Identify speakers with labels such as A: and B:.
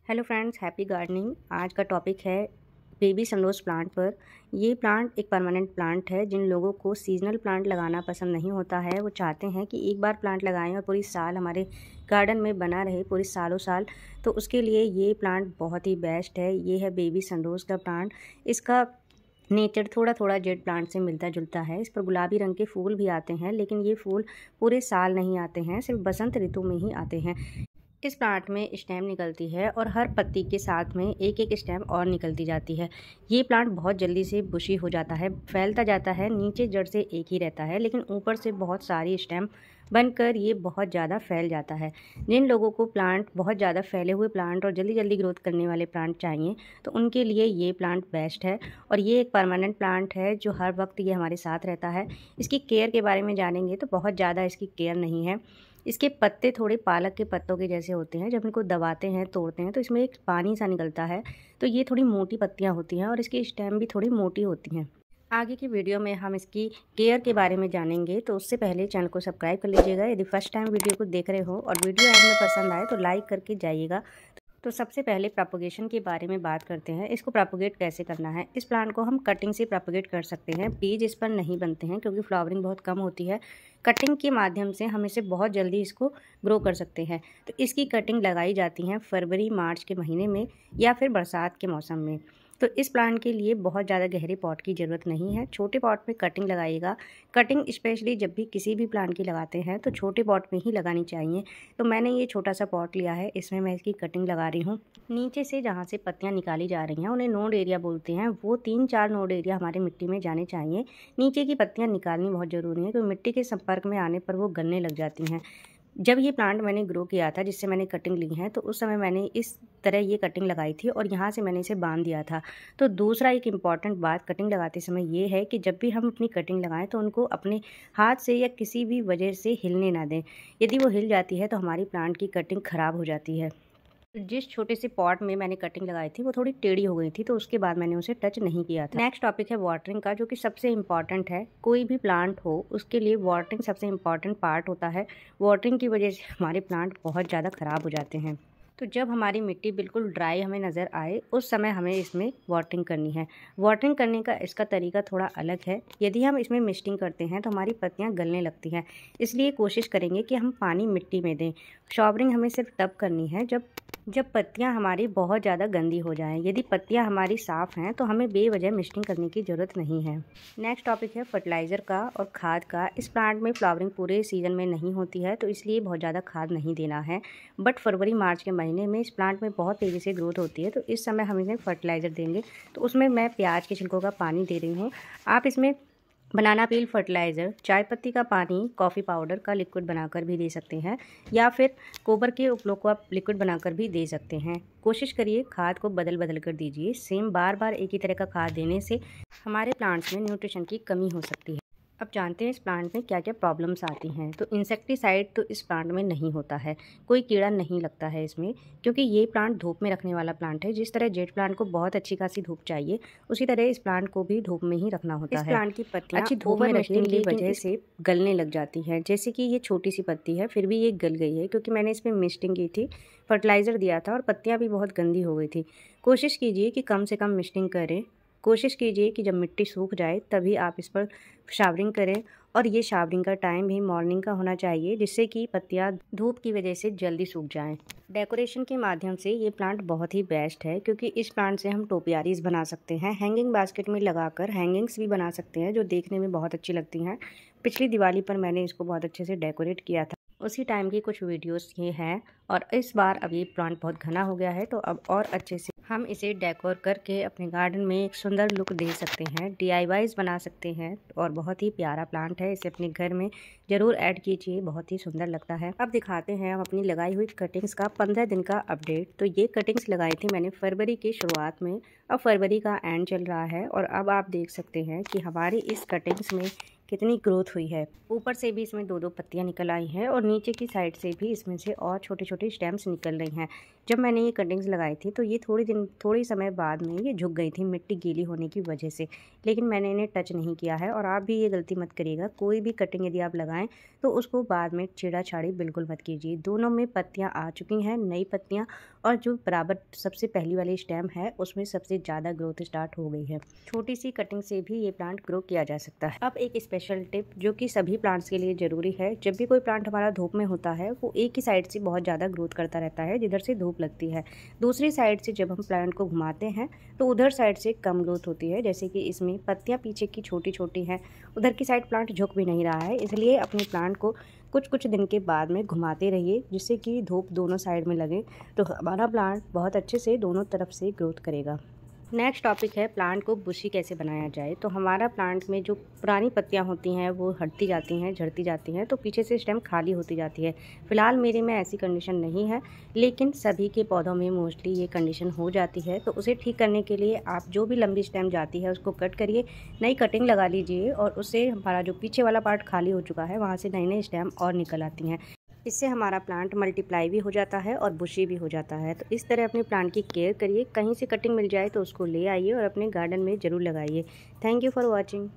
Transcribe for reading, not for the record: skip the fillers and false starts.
A: Hello friends, happy gardening. आज का topic है बेबी सनरोज प्लांट पर। ये प्लांट एक परमानेंट प्लांट है। जिन लोगों को सीजनल प्लांट लगाना पसंद नहीं होता है, वो चाहते हैं कि एक बार प्लांट लगाएं और पूरी साल हमारे गार्डन में बना रहे, पूरी सालों साल, तो उसके लिए ये प्लांट बहुत ही बेस्ट है। ये है बेबी सनरोज का प्लांट। इसका नेचर थोड़ा थोड़ा जेड प्लांट से मिलता जुलता है। इस पर गुलाबी रंग के फूल भी आते हैं, लेकिन ये फूल पूरे साल नहीं आते हैं, सिर्फ बसंत ऋतु में ही आते हैं। इस प्लांट में स्टेम निकलती है और हर पत्ती के साथ में एक एक स्टेम और निकलती जाती है। ये प्लांट बहुत जल्दी से बुशी हो जाता है, फैलता जाता है। नीचे जड़ से एक ही रहता है, लेकिन ऊपर से बहुत सारी स्टेम बनकर ये बहुत ज़्यादा फैल जाता है। जिन लोगों को प्लांट बहुत ज़्यादा फैले हुए प्लांट और जल्दी जल्दी ग्रोथ करने वाले प्लांट चाहिए, तो उनके लिए ये प्लांट बेस्ट है। और ये एक परमानेंट प्लांट है जो हर वक्त ये हमारे साथ रहता है। इसकी केयर के बारे में जानेंगे तो बहुत ज़्यादा इसकी केयर नहीं है। इसके पत्ते थोड़े पालक के पत्तों के जैसे होते हैं। जब इनको दबाते हैं, तोड़ते हैं, तो इसमें एक पानी सा निकलता है। तो ये थोड़ी मोटी पत्तियां होती हैं और इसकी स्टेम भी थोड़ी मोटी होती हैं। आगे की वीडियो में हम इसकी केयर के बारे में जानेंगे, तो उससे पहले चैनल को सब्सक्राइब कर लीजिएगा। यदि फर्स्ट टाइम वीडियो को देख रहे हो और वीडियो एंड में पसंद आए तो लाइक करके जाइएगा। तो सबसे पहले प्रोपगेशन के बारे में बात करते हैं। इसको प्रोपगेट कैसे करना है। इस प्लांट को हम कटिंग से प्रोपगेट कर सकते हैं। बीज इस पर नहीं बनते हैं क्योंकि फ्लावरिंग बहुत कम होती है। कटिंग के माध्यम से हम इसे बहुत जल्दी इसको ग्रो कर सकते हैं। तो इसकी कटिंग लगाई जाती है फरवरी मार्च के महीने में या फिर बरसात के मौसम में। तो इस प्लांट के लिए बहुत ज़्यादा गहरे पॉट की ज़रूरत नहीं है। छोटे पॉट में कटिंग लगाइएगा। कटिंग स्पेशली जब भी किसी भी प्लांट की लगाते हैं तो छोटे पॉट में ही लगानी चाहिए। तो मैंने ये छोटा सा पॉट लिया है, इसमें मैं इसकी कटिंग लगा रही हूँ। नीचे से जहाँ से पत्तियाँ निकाली जा रही हैं उन्हें नोड एरिया बोलते हैं। वो 3-4 नोड एरिया हमारे मिट्टी में जाने चाहिए। नीचे की पत्तियाँ निकालनी बहुत ज़रूरी है क्योंकि मिट्टी के संपर्क में आने पर वो गलने लग जाती हैं। जब ये प्लांट मैंने ग्रो किया था, जिससे मैंने कटिंग ली है, तो उस समय मैंने इस तरह ये कटिंग लगाई थी और यहाँ से मैंने इसे बांध दिया था। तो दूसरा एक इम्पॉर्टेंट बात कटिंग लगाते समय ये है कि जब भी हम अपनी कटिंग लगाएं तो उनको अपने हाथ से या किसी भी वजह से हिलने ना दें। यदि वो हिल जाती है तो हमारी प्लांट की कटिंग ख़राब हो जाती है। जिस छोटे से पॉट में मैंने कटिंग लगाई थी वो थोड़ी टेढ़ी हो गई थी, तो उसके बाद मैंने उसे टच नहीं किया था। नेक्स्ट टॉपिक है वाटरिंग का, जो कि सबसे इम्पॉर्टेंट है। कोई भी प्लांट हो उसके लिए वाटरिंग सबसे इम्पॉर्टेंट पार्ट होता है। वाटरिंग की वजह से हमारे प्लांट बहुत ज़्यादा ख़राब हो जाते हैं। तो जब हमारी मिट्टी बिल्कुल ड्राई हमें नज़र आए, उस समय हमें इसमें वाटरिंग करनी है। वाटरिंग करने का इसका तरीका थोड़ा अलग है। यदि हम इसमें मिस्टिंग करते हैं तो हमारी पत्तियां गलने लगती हैं, इसलिए कोशिश करेंगे कि हम पानी मिट्टी में दें। शॉवरिंग हमें सिर्फ तब करनी है जब पत्तियां हमारी बहुत ज़्यादा गंदी हो जाएं। यदि पत्तियां हमारी साफ़ हैं तो हमें बेवजह मिस्टिंग करने की ज़रूरत नहीं है। नेक्स्ट टॉपिक है फर्टिलाइज़र का और खाद का। इस प्लांट में फ्लावरिंग पूरे सीजन में नहीं होती है, तो इसलिए बहुत ज़्यादा खाद नहीं देना है। बट फरवरी मार्च के महीने में इस प्लांट में बहुत तेज़ी से ग्रोथ होती है, तो इस समय हम इन्हें फर्टिलाइज़र देंगे। तो उसमें मैं प्याज के छिलकों का पानी दे रही हूँ। आप इसमें बनाना पील फर्टिलाइज़र, चाय पत्ती का पानी, कॉफ़ी पाउडर का लिक्विड बनाकर भी दे सकते हैं, या फिर गोबर के उपलों को आप लिक्विड बनाकर भी दे सकते हैं। कोशिश करिए खाद को बदल बदल कर दीजिए। सेम बार बार एक ही तरह का खाद देने से हमारे प्लांट्स में न्यूट्रिशन की कमी हो सकती है। अब जानते हैं इस प्लांट में क्या क्या प्रॉब्लम्स आती हैं। तो इंसेक्टिसाइड तो इस प्लांट में नहीं होता है, कोई कीड़ा नहीं लगता है इसमें, क्योंकि ये प्लांट धूप में रखने वाला प्लांट है। जिस तरह जेड प्लांट को बहुत अच्छी खासी धूप चाहिए, उसी तरह इस प्लांट को भी धूप में ही रखना होता है। इस प्लांट की पत्तियां अच्छी धूप में रखने की वजह से गलने लग जाती हैं। जैसे कि ये छोटी सी पत्ती है, फिर भी ये गल गई है क्योंकि मैंने इसमें मिस्टिंग की थी, फर्टिलाइज़र दिया था और पत्तियाँ भी बहुत गंदी हो गई थी। कोशिश कीजिए कि कम से कम मिस्टिंग करें। कोशिश कीजिए कि जब मिट्टी सूख जाए तभी आप इस पर शावरिंग करें, और ये शावरिंग का टाइम भी मॉर्निंग का होना चाहिए, जिससे कि पत्तियां धूप की वजह से जल्दी सूख जाएं। डेकोरेशन के माध्यम से ये प्लांट बहुत ही बेस्ट है, क्योंकि इस प्लांट से हम टोपियारीज बना सकते हैं। हैंगिंग बास्केट में लगाकर हैंगिंग्स भी बना सकते हैं, जो देखने में बहुत अच्छी लगती हैं। पिछली दिवाली पर मैंने इसको बहुत अच्छे से डेकोरेट किया था, उसी टाइम की कुछ वीडियोस ये हैं। और इस बार अब ये प्लांट बहुत घना हो गया है, तो अब और अच्छे से हम इसे डेकोर करके अपने गार्डन में एक सुंदर लुक दे सकते हैं, DIYs बना सकते हैं। और बहुत ही प्यारा प्लांट है, इसे अपने घर में ज़रूर ऐड कीजिए, बहुत ही सुंदर लगता है। अब दिखाते हैं हम अपनी लगाई हुई कटिंग्स का 15 दिन का अपडेट। तो ये कटिंग्स लगाई थी मैंने फरवरी की शुरुआत में, अब फरवरी का एंड चल रहा है, और अब आप देख सकते हैं कि हमारी इस कटिंग्स में कितनी ग्रोथ हुई है। ऊपर से भी इसमें 2-2 पत्तियां निकल आई हैं और नीचे की साइड से भी इसमें से और छोटे छोटे स्टेम्स निकल रही हैं। जब मैंने ये कटिंग्स लगाई थी तो ये थोड़ी समय बाद में ये झुक गई थी मिट्टी गीली होने की वजह से, लेकिन मैंने इन्हें टच नहीं किया है। और आप भी ये गलती मत करिएगा, कोई भी कटिंग यदि आप लगाएं तो उसको बाद में छेड़ा-छाड़ी बिल्कुल मत कीजिए। दोनों में पत्तियाँ आ चुकी हैं, नई पत्तियाँ, और जो बराबर सबसे पहली वाली स्टेम है उसमें सबसे ज़्यादा ग्रोथ स्टार्ट हो गई है। छोटी सी कटिंग से भी ये प्लांट ग्रो किया जा सकता है। अब एक स्पेशल टिप जो कि सभी प्लांट्स के लिए ज़रूरी है, जब भी कोई प्लांट हमारा धूप में होता है वो एक ही साइड से बहुत ज़्यादा ग्रोथ करता रहता है जिधर से धूप लगती है। दूसरी साइड से जब हम प्लांट को घुमाते हैं तो उधर साइड से कम ग्रोथ होती है। जैसे कि इसमें पत्तियाँ पीछे की छोटी छोटी हैं, उधर की साइड प्लांट झुक भी नहीं रहा है, इसलिए अपने प्लांट को कुछ कुछ दिन के बाद में घुमाते रहिए जिससे कि धूप दोनों साइड में लगे, तो हमारा प्लांट बहुत अच्छे से दोनों तरफ से ग्रोथ करेगा। नेक्स्ट टॉपिक है प्लांट को बुशी कैसे बनाया जाए। तो हमारा प्लांट में जो पुरानी पत्तियां होती हैं वो हटती जाती हैं, झड़ती जाती हैं, तो पीछे से स्टेम खाली होती जाती है। फिलहाल मेरे में ऐसी कंडीशन नहीं है, लेकिन सभी के पौधों में मोस्टली ये कंडीशन हो जाती है। तो उसे ठीक करने के लिए आप जो भी लंबी स्टेम जाती है उसको कट करिए, नई कटिंग लगा लीजिए, और उससे हमारा जो पीछे वाला पार्ट खाली हो चुका है वहाँ से नई नई स्टेम और निकल आती हैं। इससे हमारा प्लांट मल्टीप्लाई भी हो जाता है और बुशी भी हो जाता है। तो इस तरह अपने प्लांट की केयर करिए, कहीं से कटिंग मिल जाए तो उसको ले आइए और अपने गार्डन में ज़रूर लगाइए। Thank you for watching.